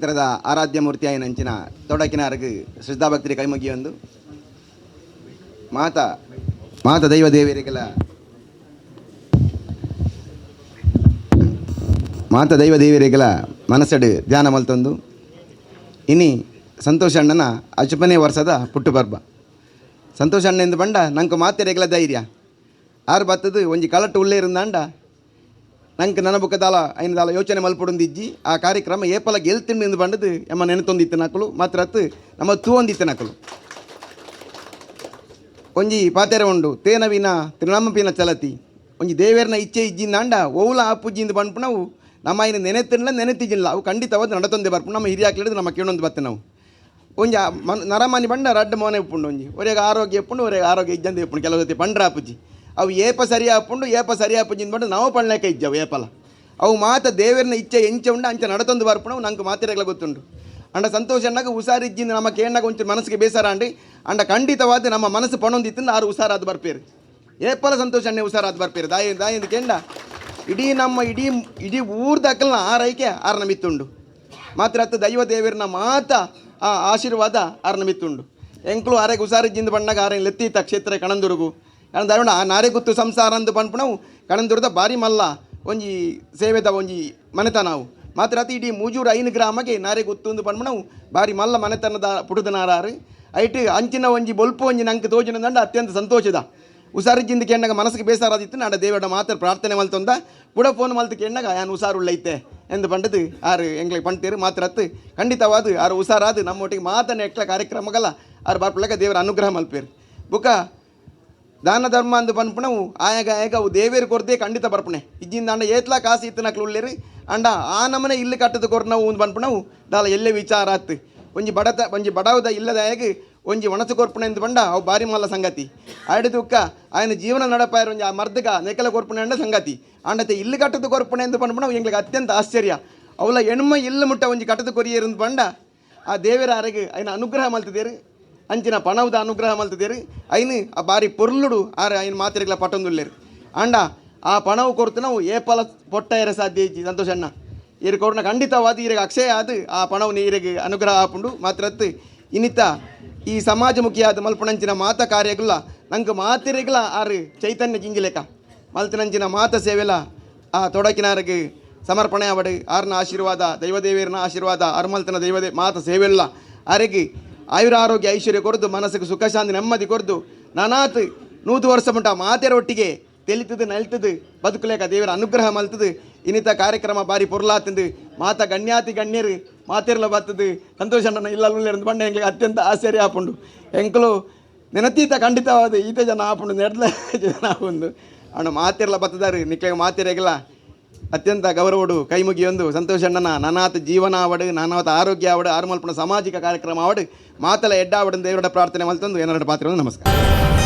ಕ್ಷೇತ್ರದ ಆರಾಧ್ಯ ಮೂರ್ತಿಯಾಗಿ ನಂಚಿನ ತೊಡಕಿನಾರಗೆ ಶ್ರದ್ಧಾಭಕ್ತಿ ಕೈಮುಗಿಯೊಂದು ಮಾತ ದೈವ ದೇವರಿಗೆಲ್ಲ ಮನಸ್ಸಡು ಧ್ಯಾನ ಮಲ್ತೊಂದು ಇನಿ ಸಂತೋಷ್ ಅಣ್ಣನ ಅಚುಪನೇ ವರ್ಷದ ಪುಟ್ಟುಪರ್ಬ. ಸಂತೋಷ್ ಅಣ್ಣ ಎಂದು ಬಂಡ ನಂಗೆ ಮಾತೆರೆಗಲ ಧೈರ್ಯ ಆರು ಬತ್ತದು ಒಂಜಿ ಕಳಟ್ಟು ಉಳ್ಳೇ ಇರುಂದಾಂಡ ನಂಗೆ ನನ್ನ ಬುಕ್ಕದಾಲ ಐನದಾಲ ಯೋಚನೆ ಮಲ್ಪೊಂದಿಜ್ಜಿ ಆ ಕಾರ್ಯಕ್ರಮ ಏಪಲ ಗೆಲ್ತಿಂಡು ಎಂದು ಬಂಡದು ಎಮ್ಮ ನೆನತೊಂದಿತ್ತು ನಕಲು ಮಾತ್ರ ಹತ್ತು ನಮ್ಮ ತೂವೊಂದಿತ್ತು ನಕಲು ಒಂಜಿ ಪಾತೆರೆ ಉಂಡು ತೇನವಿನ ತಿರುನಮ್ಮಪಿನ ಚಲತಿ ಒಂಜಿ ದೇವೇರ್ನ ಇಚ್ಛೆ ಇಜ್ಜಿಂದಾಂಡ ಓವುಲ ಆಪುಜ್ಜಿಂದು ಬಂದ್ಪು ನಾವು ನಮ್ಮ ಐನ ನೆನೆತಿಜಿಲ್ಲ ಅವು ಖಂಡಿತವಾದ ನಡತೊಂದೆ ಬರ್ಪು ನಮ್ಮ ಹಿರಿಯಾಕ್ಲಿಡಿದು ನಮ್ಮ ಕೇಳೊಂದು ಬತ್ತೆ ನಾವು ಒಂಜಿ ನರಮನಿ ಬಂಡ ರಡ್ಡು ಮೋನೆ ಉಪ್ಪುಂಡು ಒಂಜಿ ಒರೆಗೆ ಆರೋಗ್ಯ ಉಪ್ಪುಂಡು ಒರೆಗೆ ಆರೋಗ್ಯ ಇಜ್ಜಂದು ಉಪ್ಪುಂಡು ಕೆಲವು ಜೊತೆ ಪಂಡ್ರ ಆಪುಜ್ಜಿ ಅವು ಏಪ ಸರಿ ಆಪುಂಡು ಏಪ ಸರಿ ಆಪುಜ್ಜಿಂದ ಬಂಡು ನಾವು ಪಣ್ಲೇಕ ಇಜ್ಜವು ಏಪಲ ಅವು ಮಾತ ದೇವೇರ್ನ ಇಚ್ಛೆ ಎಂಚೆ ಉಂಡು ಅಂಚೆ ನಡತೊಂದು ಬರ್ಪುಣವು ನಂಗೆ ಮಾತಿರಗಳ ಗೊತ್ತುಂಡು ಅಂಡ ಸಂತೋಷ ಅಣ್ಣಾಗ ಹುಷಾರಿಜ್ಜಿಂದ ನಮ್ಮ ಕೇಣ್ಣಾಗ ಒಂಚೂರು ಮನಸ್ಸಿಗೆ ಬೇಸರ ಅಂಡಿ ಅಂಡ ಖಂಡಿತವಾದ ನಮ್ಮ ಮನಸ್ಸು ಪಣೊಂದಿತ್ತು ಆರು ಹುಷಾರಾದ ಬರ್ಪೇರು ಏಪಲ ಸಂತೋಷ ಅಣ್ಣೆ ಹುಷಾರಾದ ಬರ್ಪೇರು ದಾಯಿಂದ ಕೇಂಡ ಇಡೀ ಊರ್ದಕ್ಕಲ್ನ ಆರೈಕೆ ಆರ್ನ ಮಿತ್ತುಂಡು ಮಾತ್ರ ಹತ್ತು ದೈವ ದೇವರನ್ನ ಮಾತ ಆ ಆಶೀರ್ವಾದ ಆರ್ನ ಮಿತ್ತುಂಡು ಎಂಕ್ಲು ಆರೆಗೆ ಹುಷಾರಿಜ್ಜಿಂದ ಬಣ್ಣಾಗ ಆರೇನು ಲೆತ್ತೀತ ಕ್ಷೇತ್ರ ಕಣಂದುರುಗು ಕಣದಾರುಣ ಆ ನಾರೆ ಗುತ್ತು ಸಂಸಾರ ಅಂದು ಪಂಪಣವು ಕಣಂದುರದ ಬಾರಿ ಮಲ್ಲ ಒಂಜಿ ಸೇವೆದ ಒಂಜಿ ಮನೆತ ನಾವು ಮಾತ್ರ ಅತಿ ಇಡೀ ಮೂಜೂರು 5 ಗ್ರಾಮಗೆ ನಾರೆ ಗುತ್ತು ಒಂದು ಪಂಪಣವು ಬಾರಿ ಮಲ್ಲ ಮನೆತನದ ಪುಟದನಾರು ಐಟ್ ಅಂಚಿನ ಒಂಜಿ ಬೊಲ್ಪು ಒಂಜಿ ನಂಗೆ ತೋಜಿನ ದಂಡ ಅತ್ಯಂತ ಸಂತೋಷದ ಹುಷಾರಿಜ್ಜಿಂದ ಕೇಂಡಾಗ ಮನಸ್ಸಿಗೆ ಬೇಸರಾದಿತ್ತು ನಾಡ ದೇವರ ಮಾತ್ರ ಪ್ರಾರ್ಥನೆ ಮಲ್ತೊಂದ ಕೂಡ ಫೋನ್ ಮಲ್ತು ಕೇಂಡಾಗ ಯಾನು ಹುಷಾರುಳ್ಳೈತೆ ಎಂದು ಪಂಡದು ಆರು ಎಂಗ್ಳಿಗೆ ಪಂಡ್ತೀರು ಮಾತ್ರ ಹತ್ತು ಖಂಡಿತವಾದ ಆರು ಹುಷಾರಾದು ನಮ್ಮೊಟ್ಟಿಗೆ ಮಾತನ್ನ ಎಕ್ಲ ಕಾರ್ಯಕ್ರಮಗಲ್ಲ ಆರು ಬರ್ಪಳಕ ದೇವರ ಅನುಗ್ರಹ ಮಲ್ಪೇರು ಬುಕ್ಕ ದಾನ ಧರ್ಮ ಅಂದು ಪನ್ಪುಣವು ಆಯಾಗ ಅವು ದೇವೇರು ಕೊರತೆ ಖಂಡಿತ ಬರ್ಪಣೆ ಇಜ್ಜಿಂದ ಅಂಡ ಏತ್ಲಾ ಕಾಸು ಇತ್ತು ನಕ್ಲು ಉಳ್ಳೇರು ಅಂಡ ಆ ನಮನೆ ಇಲ್ಲಿ ಕಟ್ಟದ ಕೊರ ನಾವು ಒಂದು ಪನ್ಪುಣವು ದಾಲ ಎಲ್ಲೇ ವಿಚಾರ ಆತು ಒಂಜಿ ಬಡವದ ಇಲ್ಲದ ಆಯಾಗ ಒಂಜಿ ಒಣಸು ಕೊರ್ಪಣೆ ಎಂದು ಬಂಡ ಅವು ಬಾರಿ ಮಲ್ಲ ಸಂಗತಿ ಆಡಿದುಕ್ಕ ఆయన ಜೀವನ ನಡಪಾಯರು ಒಂಜಿ ಆ ಮರ್ದಗ ನೆಕಲ ಕೊರ್ಪಣೆ ಅಂಡ ಸಂಗತಿ ಅಂಡತೆ ಇಲ್ಲಿ ಕಟ್ಟದ ಕೊರ್ಪಣೆ ಎಂದು ಪನ್ಪುಣವು ಎಂಗ್ಲಿಗೆ ಅತ್ಯಂತ ಆಶ್ಚರ್ಯ ಅವಳ ಹೆಣ್ಮ ಇಲ್ಲ ಮುಟ್ಟ ಒಂಜಿ ಕಟ್ಟದ ಕೊರಿಯರು ಎಂದು ಬಂಡ ಆ ದೇವರ ಆರೆಗೆ ఆయన ಅನುಗ್ರಹ ಮಲ್ತಿದ್ದೇರು ಅಂಚಿನ ಪಣವದ ಅನುಗ್ರಹ ಮಲ್ತಿದ್ದೇರು ಐನು ಆ ಬಾರಿ ಪೊರ್ಲುಡು ಆರೆ ಐನು ಮಾತ್ರೆಗಳ ಪಟ್ಟೊಂದುಲ್ಲೇರು ಅಂಡ ಆ ಪಣವು ಕೊರತು ನಾವು ಏಪಲ ಪೊಟ್ಟ ಎರ ಸಾಧ್ಯ ಇಜ್ಜಿ ಸಂತೋಷ ಅಣ್ಣ ಇರು ಕೊರನ ಖಂಡಿತವಾದ ಇರಿಗೆ ಅಕ್ಷಯ ಆದು ಆ ಪಣವು ನೀರಿಗೆ ಅನುಗ್ರಹ ಆಪುಂಡು ಮಾತ್ರ ಇನ್ನಿತ ಈ ಸಮಾಜಮುಖಿಯಾದ ಮಲ್ಪುಣಂಚಿನ ಮಾತ ಕಾರ್ಯಗಳ ನಂಗೆ ಮಾತಿರೆಗಳ ಆರು ಚೈತನ್ಯ ಜಿಂಗಿಲೇಕ ಮಲ್ತಿನಂಚಿನ ಮಾತ ಸೇವೆಲ ಆ ತೊಡಕಿನಾರಿಗೆ ಸಮರ್ಪಣೆ ಅವಡು ಆರ್ನ ಆಶೀರ್ವಾದ ದೈವದೇವಿಯರನ ಆಶೀರ್ವಾದ ಅರ್ಮಲ್ತನ ಮಾತ ಸೇವೆಲ್ಲ ಆರೆಗೆ ಆಯುರ ಆರೋಗ್ಯ ಐಶ್ವರ್ಯ ಕೊರದು ಮನಸ್ಸಿಗೆ ಸುಖ ಶಾಂತಿ ನೆಮ್ಮದಿ ಕೊರದು ನಾನಾತ್ 100 ವರ್ಷ ಮುಟ್ಟ ಮಾತೆರ ಒಟ್ಟಿಗೆ ತೆಲಿತದು ನಲ್ತದು ಬದುಕಲೇಕ ದೇವರ ಅನುಗ್ರಹ ಮಲ್ತದು ಇನ್ನಿತ ಕಾರ್ಯಕ್ರಮ ಬಾರಿ ಪೊರ್ಲಾತಂದು ಮಾತ ಗಣ್ಯರು ಮಾತೆರ್ಲ ಬರ್ತದು ಸಂತೋಷ ಇಲ್ಲ ಬಂಡ ಎಂಗ್ಲಿಗೆ ಅತ್ಯಂತ ಆಶ್ಚರ್ಯ ಆಪುಂಡು ಎಂಕ್ಲು ನೆನತೀತ ಖಂಡಿತವಾದ ಈತ ಜನ ಆಪುಂಡು ನೆಡ್ಲ ಜನ ಆಪುಂಡು ಅಣ್ಣ ಮಾತೆರ್ಲ ಬತ್ತದಾರು ನಿಕ್ಲೆಗೆ ಮಾತೆರೆಗಲ ಅತ್ಯಂತ ಗೌರವಡು ಕೈ ಮುಗಿಯೊಂದು ಸಂತೋಷ ಅಣ್ಣನ ನಾನಾಥ ಜೀವನ ಆವಡು ನಾನಾಥ ಆರೋಗ್ಯ ಆವಡು ಆರು ಮಲ್ಪನ ಸಾಮಾಜಿಕ ಕಾರ್ಯಕ್ರಮ ಆವಡು ಮಾತಲ ಎಡ್ಡ ಆವಡು ದೇವರ ಪ್ರಾರ್ಥನೆ ಮಲ್ತಂದು ಏನಾರು ಪಾತ್ರ ನಮಸ್ಕಾರ.